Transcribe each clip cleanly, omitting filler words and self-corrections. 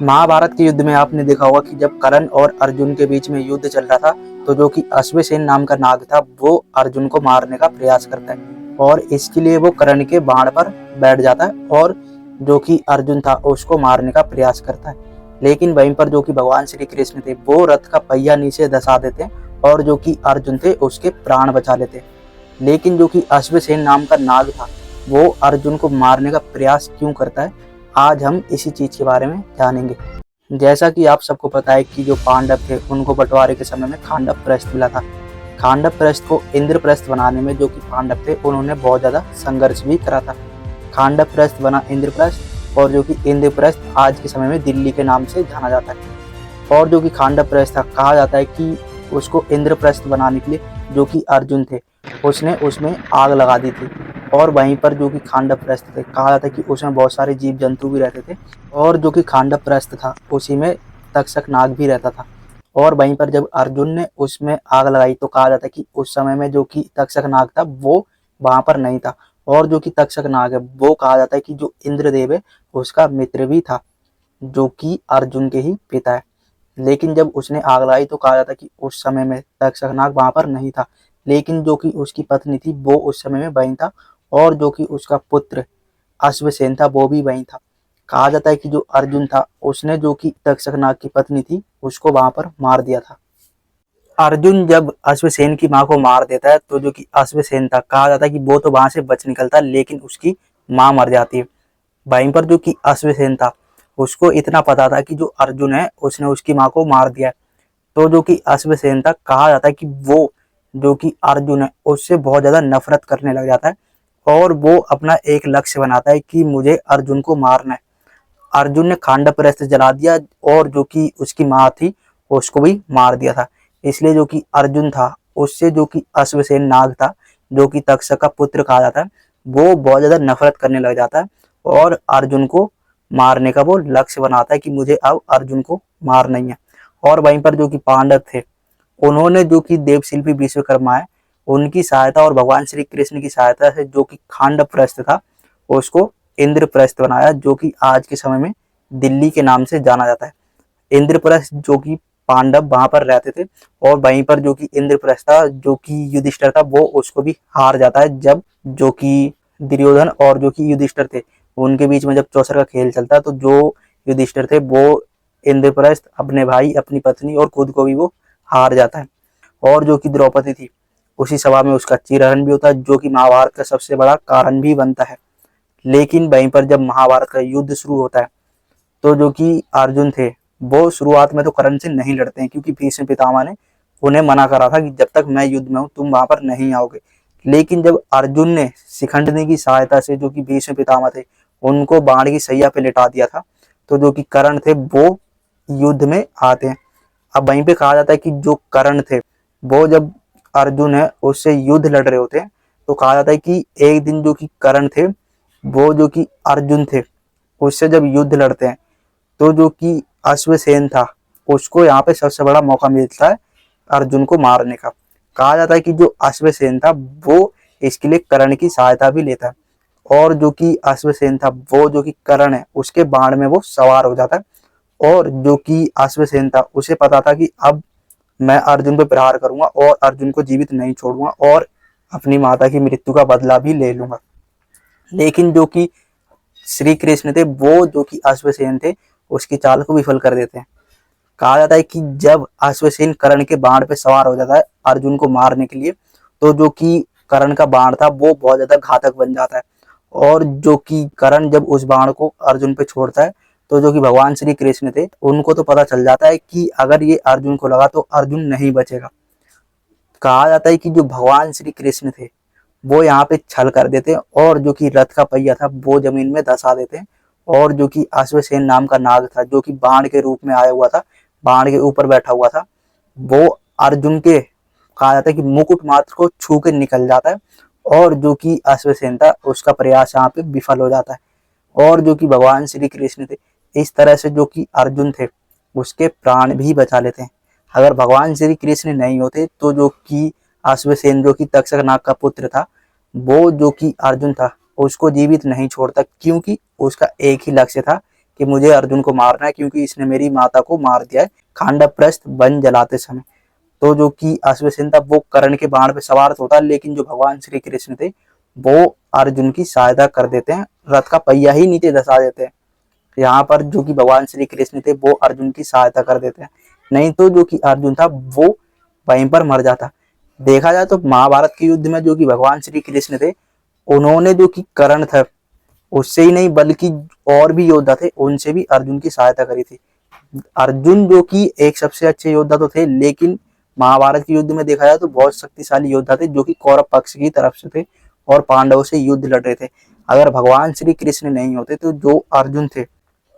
महाभारत के युद्ध में आपने देखा होगा कि जब कर्ण और अर्जुन के बीच में युद्ध चल रहा था, तो जो कि अश्वसेन नाम का नाग था वो अर्जुन को मारने का प्रयास करता है और इसके लिए वो कर्ण के बाण पर बैठ जाता है और जो कि अर्जुन था उसको मारने का प्रयास करता है। लेकिन वहीं पर जो कि भगवान श्री कृष्ण थे वो रथ का पहिया नीचे धंसा देते हैं और जो कि अर्जुन थे उसके प्राण बचा लेते हैं। लेकिन जो कि अश्वसेन नाम का नाग था वो अर्जुन को मारने का प्रयास क्यों करता है, आज हम इसी चीज के बारे में जानेंगे। जैसा कि आप सबको पता है कि जो पांडव थे उनको बंटवारे के समय में खांडव प्रस्थ मिला था। खांडव प्रस्थ को इंद्रप्रस्थ बनाने में जो कि पांडव थे उन्होंने बहुत ज्यादा संघर्ष भी करा था। खांडव प्रस्थ बना इंद्रप्रस्थ और जो कि इंद्रप्रस्थ आज के समय में दिल्ली के नाम से जाना जाता है। और जो कि खांडव प्रस्थ था, कहा जाता है कि उसको इंद्रप्रस्थ बनाने के लिए जो कि अर्जुन थे उसने उसमें आग लगा दी थी। और वहीं पर जो कि खांडव प्रस्थ थे, कहा जाता है कि उसमें बहुत सारे जीव जंतु भी रहते थे और जो कि खांडव प्रस्थ था उसी में तक्षक नाग भी रहता था। और वहीं पर जब अर्जुन ने उसमें आग लगाई तो कहा जाता है कि उस समय में जो कि तक्षक नाग था वो वहां पर नहीं था। और जो कि तक्षक नाग है वो कहा जाता है कि जो इंद्रदेव है उसका मित्र भी था, जो कि अर्जुन के ही पिता है। लेकिन जब उसने आग लगाई तो कहा जाता है कि उस समय में तक्षक नाग वहां पर नहीं था, लेकिन जो कि उसकी पत्नी थी वो उस समय में वहीं था और जो कि उसका पुत्र अश्वसेन था वो भी वहीं था। कहा जाता है कि जो अर्जुन था उसने जो कि तक्षक नाग की पत्नी थी उसको वहां पर मार दिया था। अर्जुन जब अश्वसेन की मां को मार देता है तो जो कि अश्वसेन था, कहा जाता है कि वो तो वहां से बच निकलता है लेकिन उसकी मां मर जाती है। वहीं पर जो कि अश्वसेन था उसको इतना पता था कि जो अर्जुन है उसने उसकी मां को मार दिया है। तो जो कि अश्वसेन था, कहा जाता है कि वो जो कि अर्जुन है उससे बहुत ज्यादा नफरत करने लग जाता है और वो अपना एक लक्ष्य बनाता है कि मुझे अर्जुन को मारना है। अर्जुन ने खांडव प्रस्थ जला दिया और जो कि उसकी माँ थी उसको भी मार दिया था। इसलिए जो कि अर्जुन था उससे जो कि अश्वसेन नाग था जो कि तक्षक का पुत्र कहा जाता है वो बहुत ज्यादा नफरत करने लग जाता है और अर्जुन को मारने का वो लक्ष्य बनाता है कि मुझे अब अर्जुन को मारना ही है। और वहीं पर जो कि पांडव थे उन्होंने जो कि देवशिल्पी विश्वकर्मा है उनकी सहायता और भगवान श्री कृष्ण की सहायता से जो कि खांडव प्रस्थ था उसको इंद्रप्रस्थ बनाया, जो कि आज के समय में दिल्ली के नाम से जाना जाता है। इंद्रप्रस्थ जो कि पांडव वहां पर रहते थे और वहीं पर जो कि इंद्रप्रस्थ था जो कि युधिष्ठिर था वो उसको भी हार जाता है। जब जो कि दुर्योधन और जो कि युधिष्ठिर थे उनके बीच में जब चौसर का खेल चलता तो जो युधिष्ठिर थे वो इंद्रप्रस्थ अपने भाई अपनी पत्नी और खुद को भी वो हार जाता है। और जो कि द्रौपदी थी उसी सभा में उसका चीरहरण भी होता है जो कि महाभारत का सबसे बड़ा कारण भी बनता है। लेकिन वहीं पर जब महाभारत का युद्ध शुरू होता है तो जो कि अर्जुन थे वो शुरुआत में तो कर्ण से नहीं लड़ते हैं क्योंकि भीष्म पितामह ने उन्हें मना करा था कि जब तक मैं युद्ध में हूं तुम वहां पर नहीं आओगे। लेकिन जब अर्जुन ने शिखंडिनी की सहायता से जो कि भीष्म पितामह थे उनको बाण की सैया पे लिटा दिया था तो जो कि कर्ण थे वो युद्ध में आते हैं। अब वहीं पे कहा जाता है कि जो कर्ण थे वो जब अर्जुन है उससे युद्ध लड़ रहे होते हैं तो कहा जाता है कि एक दिन जो कि कर्ण थे वो जो कि अर्जुन थे उससे जब युद्ध लड़ते हैं तो जो कि अश्वसेन था उसको यहाँ पे सबसे बड़ा मौका मिलता है अर्जुन को मारने का। कहा जाता है कि जो अश्वसेन था वो इसके लिए कर्ण की सहायता भी लेता है और जो कि अश्वसेन था वो जो कि कर्ण है उसके बाण में वो सवार हो जाता है। और जो कि अश्वसेन था उसे पता था कि अब मैं अर्जुन पे प्रहार करूंगा और अर्जुन को जीवित नहीं छोड़ूंगा और अपनी माता की मृत्यु का बदला भी ले लूंगा। लेकिन जो कि श्री कृष्ण थे वो जो कि अश्वसेन थे उसकी चाल को विफल कर देते हैं। कहा जाता है कि जब अश्वसेन कर्ण के बाण पे सवार हो जाता है अर्जुन को मारने के लिए तो जो कि कर्ण का बाण था वो बहुत ज्यादा घातक बन जाता है। और जो कि कर्ण जब उस बाण को अर्जुन पे छोड़ता है तो जो कि भगवान श्री कृष्ण थे उनको तो पता चल जाता है कि अगर ये अर्जुन को लगा तो अर्जुन नहीं बचेगा। कहा जाता है कि जो भगवान श्री कृष्ण थे वो यहाँ पे छल कर देते हैं और जो कि रथ का पहिया था वो जमीन में धंसा देते हैं। और जो कि अश्वसेन नाम का नाग था जो कि बाण के रूप में आया हुआ था, बाण के ऊपर बैठा हुआ था, वो अर्जुन के कहा जाता है कि मुकुट मात्र को छू के निकल जाता है और जो कि अश्वसेन था उसका प्रयास यहाँ पे विफल हो जाता है। और जो कि भगवान श्री कृष्ण थे इस तरह से जो कि अर्जुन थे उसके प्राण भी बचा लेते हैं। अगर भगवान श्री कृष्ण नहीं होते तो जो कि अश्वसेन जो कि तक्षक नाग का पुत्र था वो जो कि अर्जुन था उसको जीवित नहीं छोड़ता क्योंकि उसका एक ही लक्ष्य था कि मुझे अर्जुन को मारना है क्योंकि इसने मेरी माता को मार दिया है खांडवप्रस्थ वन जलाते समय। तो जो कि अश्वसेन था वो कर्ण के बाण पे सवार होता है, लेकिन जो भगवान श्री कृष्ण थे वो अर्जुन की सहायता कर देते हैं, रथ का पहिया ही नीचे धंसा देते हैं। यहाँ पर जो कि भगवान श्री कृष्ण थे वो अर्जुन की सहायता कर देते हैं, नहीं तो जो कि अर्जुन था वो वहीं पर मर जाता। देखा जाए तो महाभारत के युद्ध में जो कि भगवान श्री कृष्ण थे उन्होंने जो कि कर्ण था उससे ही नहीं बल्कि और भी योद्धा थे उनसे भी अर्जुन की सहायता करी थी। अर्जुन जो कि एक सबसे अच्छे योद्धा तो थे, लेकिन महाभारत के युद्ध में देखा जाए तो बहुत शक्तिशाली योद्धा थे जो कि कौरव पक्ष की तरफ से थे और पांडवों से युद्ध लड़ रहे थे। अगर भगवान श्री कृष्ण नहीं होते तो जो अर्जुन थे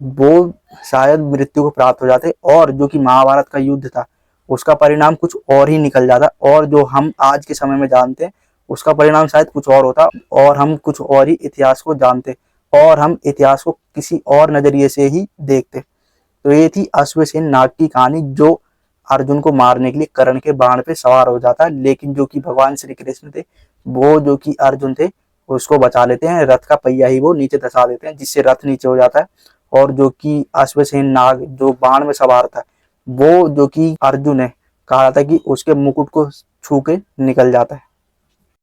वो शायद मृत्यु को प्राप्त हो जाते और जो कि महाभारत का युद्ध था उसका परिणाम कुछ और ही निकल जाता, और जो हम आज के समय में जानते हैं उसका परिणाम शायद कुछ और होता और हम कुछ और ही इतिहास को जानते और हम इतिहास को किसी और नजरिए से ही देखते। तो ये थी अश्वसेन नाग की कहानी, जो अर्जुन को मारने के लिए कर्ण के बाण पे सवार हो जाता है, लेकिन जो कि भगवान श्री कृष्ण थे वो जो कि अर्जुन थे उसको बचा लेते हैं, रथ का पहिया ही वो नीचे धंसा देते हैं जिससे रथ नीचे हो जाता है। और जो कि अश्वसेन नाग जो बाण में सवार था वो जो कि अर्जुन है कहा था कि उसके मुकुट को छू के निकल जाता है।